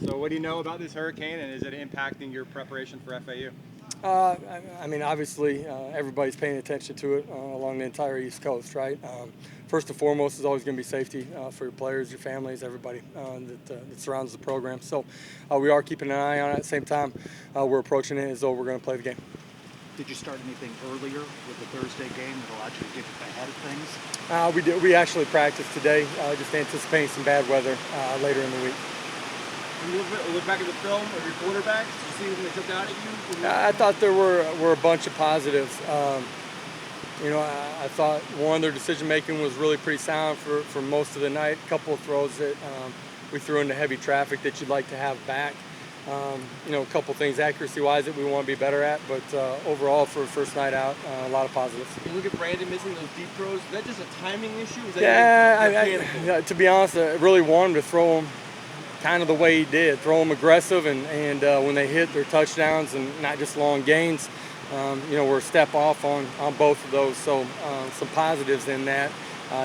So what do you know about this hurricane, and is it impacting your preparation for FAU? I mean, obviously, everybody's paying attention to it along the entire East Coast, right? First and foremost is always going to be safety for your players, your families, everybody that surrounds the program. So we are keeping an eye on it. At the same time, we're approaching it as though we're going to play the game. Did you start anything earlier with the Thursday game that allowed you to get ahead of things? We did. We actually practiced today, just anticipating some bad weather later in the week. When you look back at the film of your quarterbacks, did you see when they took out at you? I thought there were a bunch of positives. I thought one, their decision making was really pretty sound for most of the night. A couple of throws that we threw into heavy traffic that you'd like to have back. A couple of things accuracy-wise that we want to be better at, but overall for first night out, a lot of positives. You look at Brandon missing those deep throws. Is that just a timing issue? Is that To be honest, I really wanted him to throw them kind of the way he did, throw them aggressive, and when they hit, their touchdowns and not just long gains. We're a step off on both of those, so some positives in that,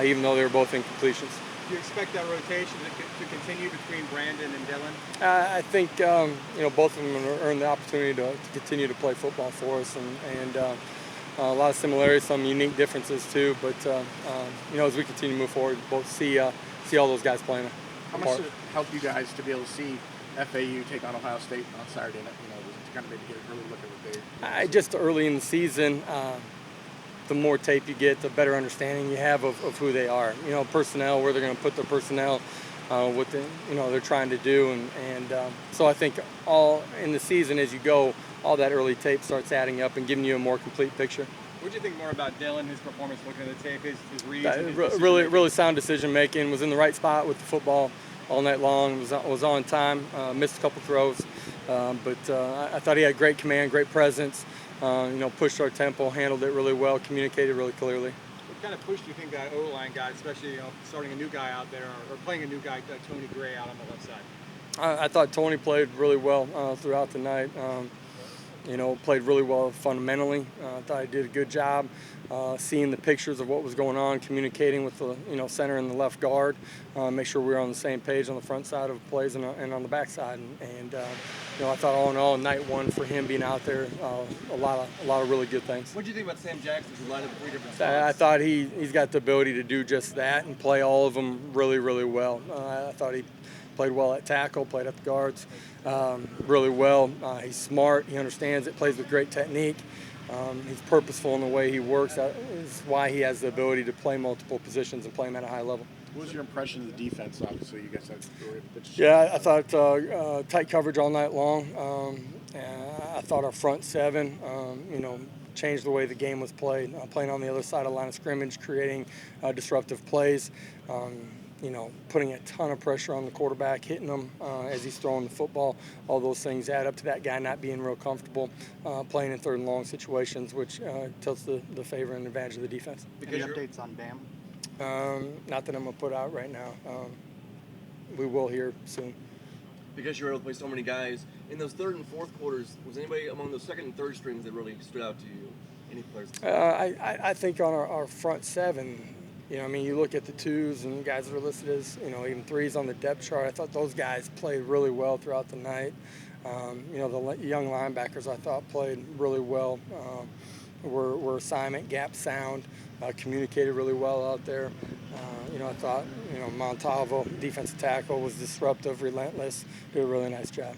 even though they were both incompletions. Do you expect that rotation to continue between Brandon and Dylan? I think both of them earned the opportunity to continue to play football for us, and a lot of similarities, some unique differences too. But as we continue to move forward, both see all those guys playing. How much did it help you guys to be able to see FAU take on Ohio State on Saturday night? To kind of maybe get an early look at what they just early in the season. The more tape you get, the better understanding you have of who they are. Personnel, where they're going to put their personnel, what they're trying to do, and so I think all in the season as you go, all that early tape starts adding up and giving you a more complete picture. What do you think more about Dylan, his performance looking at the tape, his reads? Really sound decision making. Was in the right spot with the football all night long. Was on time. Missed a couple throws, but I thought he had great command, great presence. Pushed our tempo, handled it really well, communicated really clearly. What kind of push do you think that O-line got, especially starting a new guy out there or playing a new guy, Tony Gray, out on the left side? I thought Tony played really well throughout the night. Played really well fundamentally. I thought he did a good job seeing the pictures of what was going on, communicating with the center and the left guard, make sure we were on the same page on the front side of plays and on the back side. And I thought all in all, night one for him being out there, a lot of really good things. What do you think about Sam Jackson, who lined up 3 different spots? I thought he's got the ability to do just that and play all of them really, really well. I thought he played well at tackle, played at the guards really well. He's smart. He understands it, plays with great technique. He's purposeful in the way he works. That is why he has the ability to play multiple positions and play them at a high level. What was your impression of the defense? Obviously, you guys had Yeah, I thought tight coverage all night long. I thought our front seven, changed the way the game was played. Playing on the other side of the line of scrimmage, creating disruptive plays. Putting a ton of pressure on the quarterback, hitting him as he's throwing the football. All those things add up to that guy not being real comfortable playing in third and long situations, which tilts the favor and advantage of the defense. Any updates on Bam? Not that I'm going to put out right now. We will hear soon. Because you were able to play so many guys, in those third and fourth quarters, was anybody among those second and third strings that really stood out to you? Any players? I think on our front seven, you look at the twos and guys that are listed as, even threes on the depth chart. I thought those guys played really well throughout the night. The young linebackers I thought played really well. Were assignment, gap sound, communicated really well out there. I thought, Montalvo, defensive tackle, was disruptive, relentless, did a really nice job.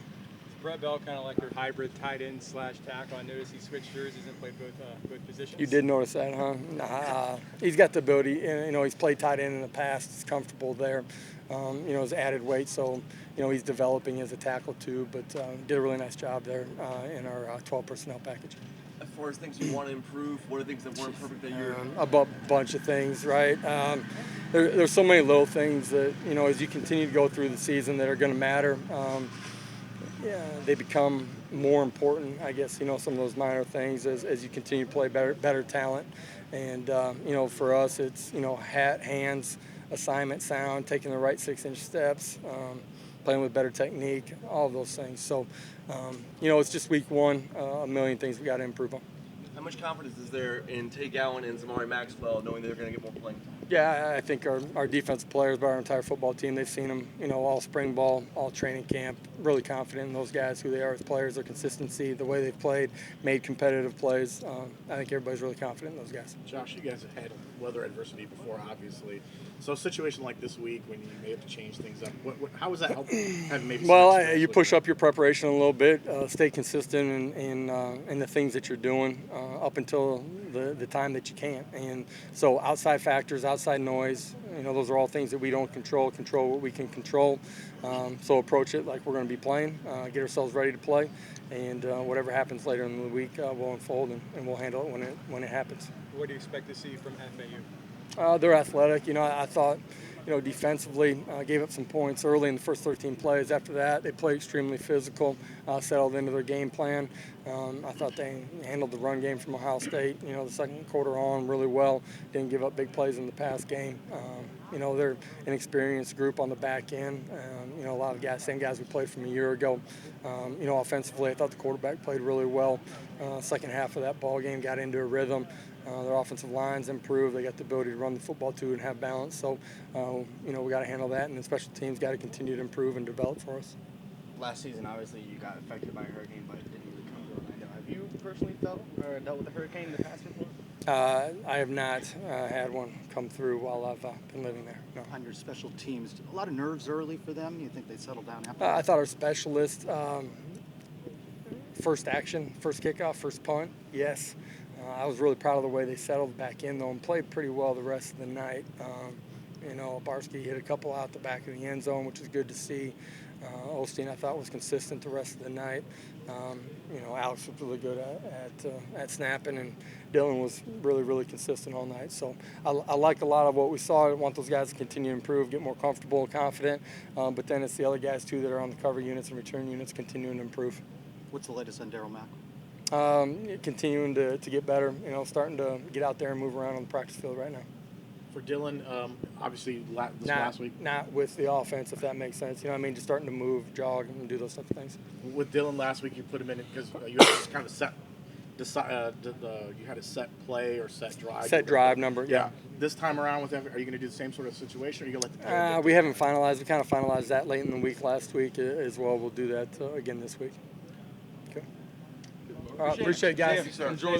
Brett Bell kind of like your hybrid tight end / tackle. I noticed he switched jerseys and played both positions. You did notice that, huh? Nah, he's got the ability. He's played tight end in the past. He's comfortable there. His added weight, so he's developing as a tackle too. But did a really nice job there in our 12 personnel package. As far as things you want to improve, what are things that weren't perfect that year? A bunch of things, right? There's so many little things that as you continue to go through the season that are going to matter. They become more important, I guess, some of those minor things as you continue to play better talent. And, for us, it's, hat, hands, assignment sound, taking the right 6-inch steps, playing with better technique, all of those things. So, it's just week one, a million things we got to improve on. How much confidence is there in Tay Gowan and Zamari Maxwell knowing they're going to get more playing time? Yeah, I think our defensive players, but our entire football team, they've seen them, all spring ball, all training camp. Really confident in those guys, who they are as players, their consistency, the way they've played, made competitive plays. I think everybody's really confident in those guys. Josh, you guys have had weather adversity before, obviously. So a situation like this week when you may have to change things up, how does that help having maybe? Well, you push up your preparation a little bit, stay consistent in the things that you're doing up until the time that you can't. And so outside factors, outside noise, those are all things that we don't control what we can control. So approach it like we're going to be playing, get ourselves ready to play, and whatever happens later in the week will unfold, and we'll handle it when it happens. What do you expect to see from FAU? They're athletic. I thought, defensively, gave up some points early in the first 13 plays. After that, they played extremely physical, settled into their game plan. I thought they handled the run game from Ohio State, the second quarter on really well. Didn't give up big plays in the pass game. They're an experienced group on the back end. A lot of same guys we played from a year ago. Offensively, I thought the quarterback played really well. Second half of that ball game, got into a rhythm. Their offensive lines improved. They got the ability to run the football too and have balance. So, we got to handle that, and the special teams got to continue to improve and develop for us. Last season, obviously, you got affected by a hurricane, but it didn't really come to Orlando. Have you personally dealt with a hurricane in the past before? I have not had one come through while I've been living there. No. On your special teams, a lot of nerves early for them. You think they settle down after? I thought our specialists, first action, first kickoff, first punt, yes. I was really proud of the way they settled back in, though, and played pretty well the rest of the night. Barsky hit a couple out the back of the end zone, which is good to see. Osteen, I thought, was consistent the rest of the night. Alex was really good at snapping, and Dylan was really, really consistent all night. So I like a lot of what we saw. I want those guys to continue to improve, get more comfortable and confident. But then it's the other guys, too, that are on the cover units and return units continuing to improve. What's the latest on Daryl Mack? Continuing to get better, starting to get out there and move around on the practice field right now. For Dylan, obviously last week. Not with the offense, if that makes sense. Just starting to move, jog, and do those type of things. With Dylan last week, you put him in because you had kind of you had a set play or set drive. Set drive number, yeah. This time around with him, are you going to do the same sort of situation, or are you going to let the player we haven't finalized. We kind of finalized that late in the week last week as well. We'll do that again this week. Okay. All right, appreciate it, guys. Thank you, sir. Enjoy.